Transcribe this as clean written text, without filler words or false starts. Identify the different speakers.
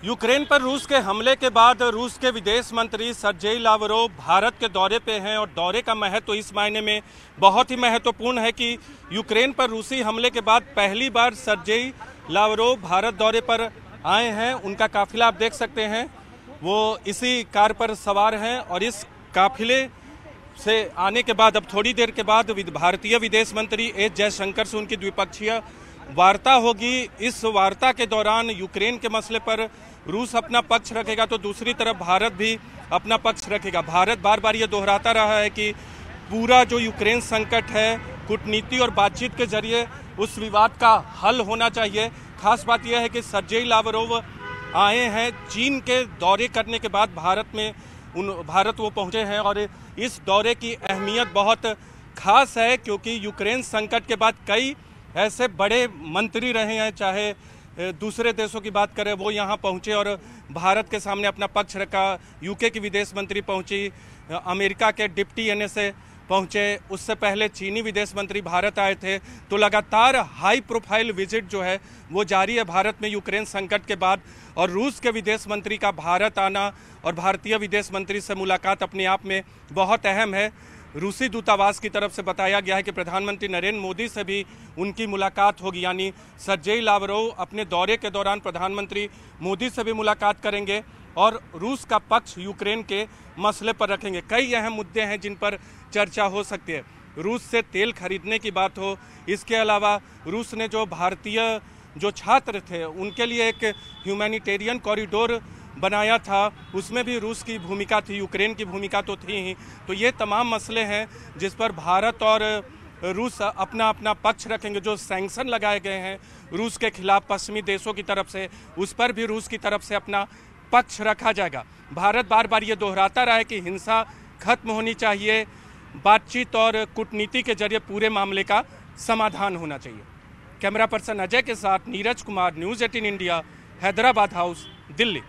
Speaker 1: Ukraine पर रूस के हमले के बाद रूस के विदेश मंत्री सर्जेई लावरोव भारत के दौरे पे हैं और दौरे का महत्व इस मायने में बहुत ही महत्वपूर्ण है कि यूक्रेन पर रूसी हमले के बाद पहली बार सर्जेई लावरोव भारत दौरे पर आए हैं। उनका काफिला आप देख सकते हैं, वो इसी कार पर सवार हैं और इस काफिले से आने के बाद अब थोड़ी देर के बाद भारतीय विदेश मंत्री एस जयशंकर से उनकी द्विपक्षीय वार्ता होगी। इस वार्ता के दौरान यूक्रेन के मसले पर रूस अपना पक्ष रखेगा तो दूसरी तरफ भारत भी अपना पक्ष रखेगा। भारत बार बार ये दोहराता रहा है कि पूरा जो यूक्रेन संकट है कूटनीति और बातचीत के जरिए उस विवाद का हल होना चाहिए। खास बात यह है कि सर्जेई लावरोव आए हैं चीन के दौरे करने के बाद भारत वो पहुंचे हैं और इस दौरे की अहमियत बहुत खास है क्योंकि यूक्रेन संकट के बाद कई ऐसे बड़े मंत्री रहे हैं, चाहे दूसरे देशों की बात करें, वो यहाँ पहुँचे और भारत के सामने अपना पक्ष रखा। यूके की विदेश मंत्री पहुँची, अमेरिका के डिप्टी एनएसए पहुँचे, उससे पहले चीनी विदेश मंत्री भारत आए थे। तो लगातार हाई प्रोफाइल विजिट जो है वो जारी है भारत में यूक्रेन संकट के बाद। और रूस के विदेश मंत्री का भारत आना और भारतीय विदेश मंत्री से मुलाकात अपने आप में बहुत अहम है। रूसी दूतावास की तरफ से बताया गया है कि प्रधानमंत्री नरेंद्र मोदी से भी उनकी मुलाकात होगी, यानी सर्जेई लावरोव अपने दौरे के दौरान प्रधानमंत्री मोदी से भी मुलाकात करेंगे और रूस का पक्ष यूक्रेन के मसले पर रखेंगे। कई अहम मुद्दे हैं जिन पर चर्चा हो सकती है। रूस से तेल खरीदने की बात हो, इसके अलावा रूस ने जो भारतीय जो छात्र थे उनके लिए एक ह्यूमैनिटेरियन कॉरिडोर बनाया था, उसमें भी रूस की भूमिका थी, यूक्रेन की भूमिका तो थी ही। तो ये तमाम मसले हैं जिस पर भारत और रूस अपना अपना पक्ष रखेंगे। जो सैंक्शन लगाए गए हैं रूस के खिलाफ पश्चिमी देशों की तरफ से, उस पर भी रूस की तरफ से अपना पक्ष रखा जाएगा। भारत बार बार ये दोहराता रहा है कि हिंसा खत्म होनी चाहिए, बातचीत और कूटनीति के जरिए पूरे मामले का समाधान होना चाहिए। कैमरा पर्सन अजय के साथ Neeraj Kumar, news 18 India, Hyderabad house, Delhi.